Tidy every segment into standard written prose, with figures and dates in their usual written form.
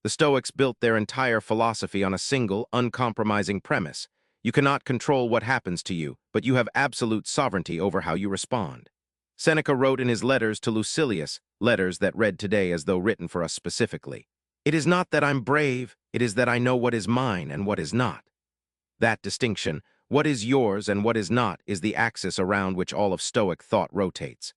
The Stoics built their entire philosophy on a single, uncompromising premise. You cannot control what happens to you, but you have absolute sovereignty over how you respond. Seneca wrote in his letters to Lucilius, letters that read today as though written for us specifically, "It is not that I'm brave, it is that I know what is mine and what is not." That distinction, what is yours and what is not, is the axis around which all of Stoic thought rotates.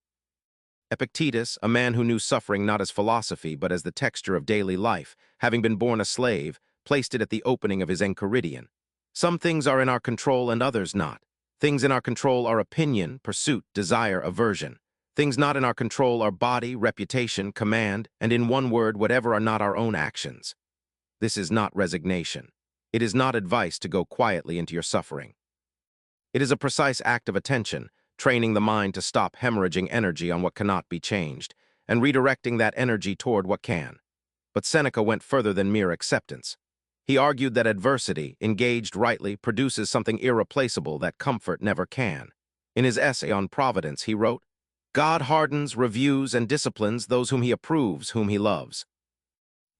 Epictetus, a man who knew suffering not as philosophy but as the texture of daily life, having been born a slave, placed it at the opening of his Enchiridion. Some things are in our control and others not. Things in our control are opinion, pursuit, desire, aversion. Things not in our control are body, reputation, command, and in one word, whatever are not our own actions. This is not resignation. It is not advice to go quietly into your suffering. It is a precise act of attention, training the mind to stop hemorrhaging energy on what cannot be changed, and redirecting that energy toward what can. But Seneca went further than mere acceptance. He argued that adversity, engaged rightly, produces something irreplaceable that comfort never can. In his essay on Providence, he wrote, "God hardens, reviews, and disciplines those whom he approves, whom he loves.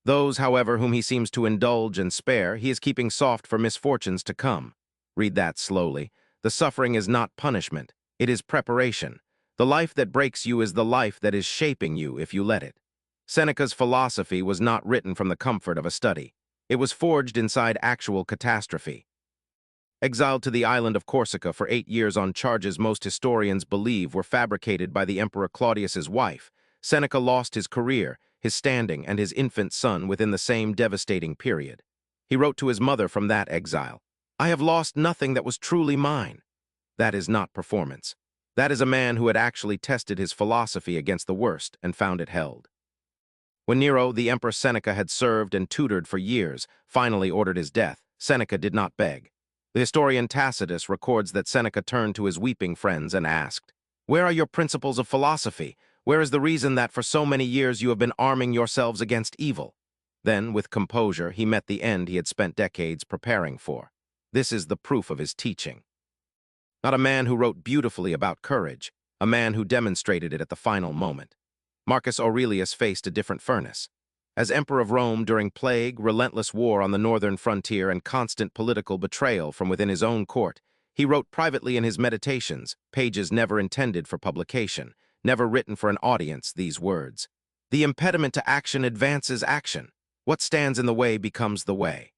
Those, however, whom he seems to indulge and spare, he is keeping soft for misfortunes to come." Read that slowly. The suffering is not punishment. It is preparation. The life that breaks you is the life that is shaping you if you let it. Seneca's philosophy was not written from the comfort of a study. It was forged inside actual catastrophe. Exiled to the island of Corsica for 8 years on charges most historians believe were fabricated by the Emperor Claudius's wife, Seneca lost his career, his standing, and his infant son within the same devastating period. He wrote to his mother from that exile, "I have lost nothing that was truly mine." That is not performance. That is a man who had actually tested his philosophy against the worst and found it held. When Nero, the Emperor Seneca had served and tutored for years, finally ordered his death, Seneca did not beg. The historian Tacitus records that Seneca turned to his weeping friends and asked, "Where are your principles of philosophy? Where is the reason that for so many years you have been arming yourselves against evil?" Then, with composure, he met the end he had spent decades preparing for. This is the proof of his teaching. Not a man who wrote beautifully about courage, a man who demonstrated it at the final moment. Marcus Aurelius faced a different furnace. As Emperor of Rome during plague, relentless war on the northern frontier, and constant political betrayal from within his own court, he wrote privately in his Meditations, pages never intended for publication, never written for an audience, these words: "The impediment to action advances action. What stands in the way becomes the way."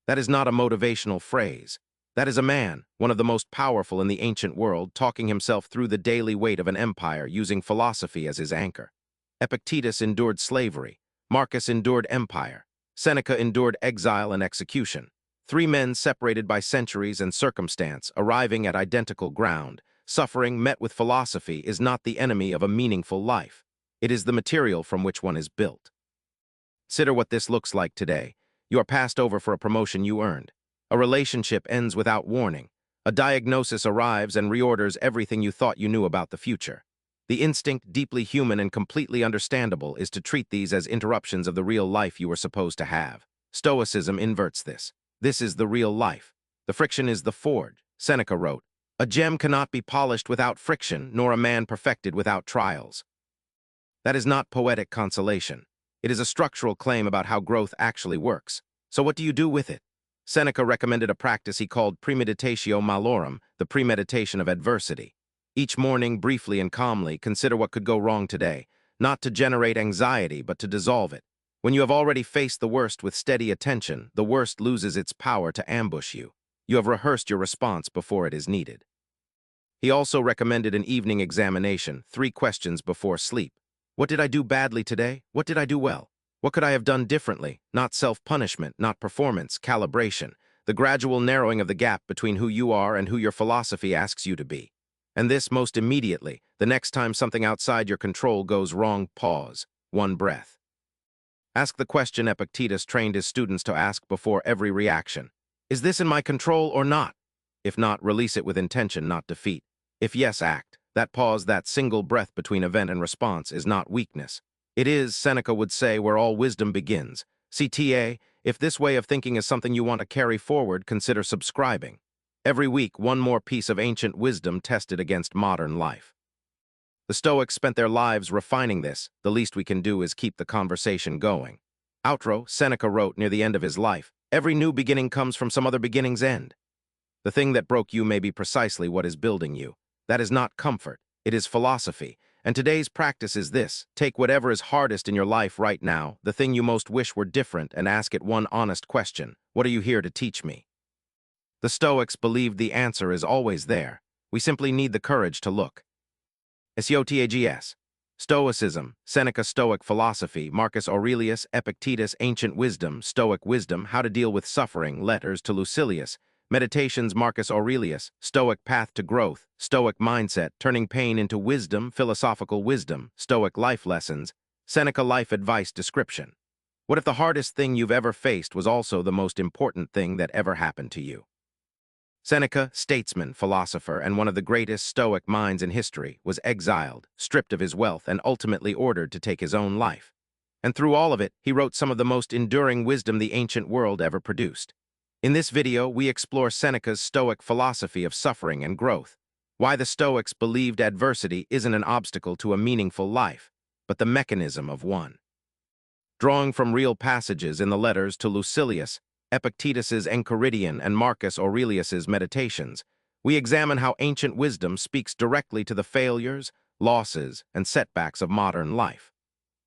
That is not a motivational phrase. That is a man, one of the most powerful in the ancient world, talking himself through the daily weight of an empire, using philosophy as his anchor. Epictetus endured slavery. Marcus endured empire. Seneca endured exile and execution. 3 men separated by centuries and circumstance, arriving at identical ground. Suffering met with philosophy is not the enemy of a meaningful life. It is the material from which one is built. Consider what this looks like today. You are passed over for a promotion you earned. A relationship ends without warning. A diagnosis arrives and reorders everything you thought you knew about the future. The instinct, deeply human and completely understandable, is to treat these as interruptions of the real life you were supposed to have. Stoicism inverts this. This is the real life. The friction is the forge. Seneca wrote, "A gem cannot be polished without friction, nor a man perfected without trials." That is not poetic consolation. It is a structural claim about how growth actually works. So what do you do with it? Seneca recommended a practice he called premeditatio malorum, the premeditation of adversity. Each morning, briefly and calmly, consider what could go wrong today, not to generate anxiety, but to dissolve it. When you have already faced the worst with steady attention, the worst loses its power to ambush you. You have rehearsed your response before it is needed. He also recommended an evening examination, 3 questions before sleep. What did I do badly today? What did I do well? What could I have done differently? Not self-punishment, not performance, calibration, the gradual narrowing of the gap between who you are and who your philosophy asks you to be. And this most immediately, the next time something outside your control goes wrong, pause, 1 breath. Ask the question Epictetus trained his students to ask before every reaction. Is this in my control or not? If not, release it with intention, not defeat. If yes, act. That pause, that single breath between event and response, is not weakness. It is, Seneca would say, where all wisdom begins. CTA, if this way of thinking is something you want to carry forward, consider subscribing. Every week, one more piece of ancient wisdom tested against modern life. The Stoics spent their lives refining this. The least we can do is keep the conversation going. Outro, Seneca wrote near the end of his life, "Every new beginning comes from some other beginning's end." The thing that broke you may be precisely what is building you. That is not comfort, it is philosophy. And today's practice is this: take whatever is hardest in your life right now, the thing you most wish were different, and ask it one honest question: what are you here to teach me? The Stoics believed the answer is always there. We simply need the courage to look. Stotags. Stoicism, Seneca Stoic philosophy, Marcus Aurelius, Epictetus, Ancient Wisdom, Stoic wisdom, how to deal with suffering, letters to Lucilius, Meditations, Marcus Aurelius, Stoic path to growth, Stoic mindset, turning pain into wisdom, philosophical wisdom, Stoic life lessons, Seneca life advice description. What if the hardest thing you've ever faced was also the most important thing that ever happened to you? Seneca, statesman, philosopher, and one of the greatest Stoic minds in history, was exiled, stripped of his wealth, and ultimately ordered to take his own life. And through all of it, he wrote some of the most enduring wisdom the ancient world ever produced. In this video, we explore Seneca's Stoic philosophy of suffering and growth, why the Stoics believed adversity isn't an obstacle to a meaningful life, but the mechanism of one. Drawing from real passages in the letters to Lucilius, Epictetus's Enchiridion, and Marcus Aurelius's Meditations, we examine how ancient wisdom speaks directly to the failures, losses, and setbacks of modern life.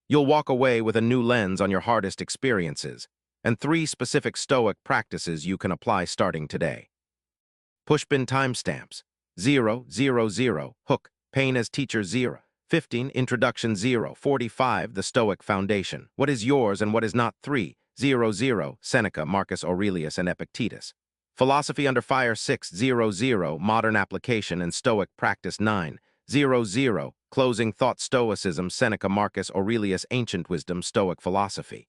You'll walk away with a new lens on your hardest experiences, and 3 specific Stoic practices you can apply starting today. Pushpin timestamps: 0, 0, 0, hook, pain as teacher 0. 15, Introduction 0. 45, The Stoic Foundation, what is yours and what is not 3. 0, 0, Seneca, Marcus Aurelius, and Epictetus. Philosophy Under Fire 6, 0, 0, Modern Application and Stoic Practice 9, 0, 0, Closing Thought Stoicism, Seneca, Marcus Aurelius, Ancient Wisdom, Stoic Philosophy.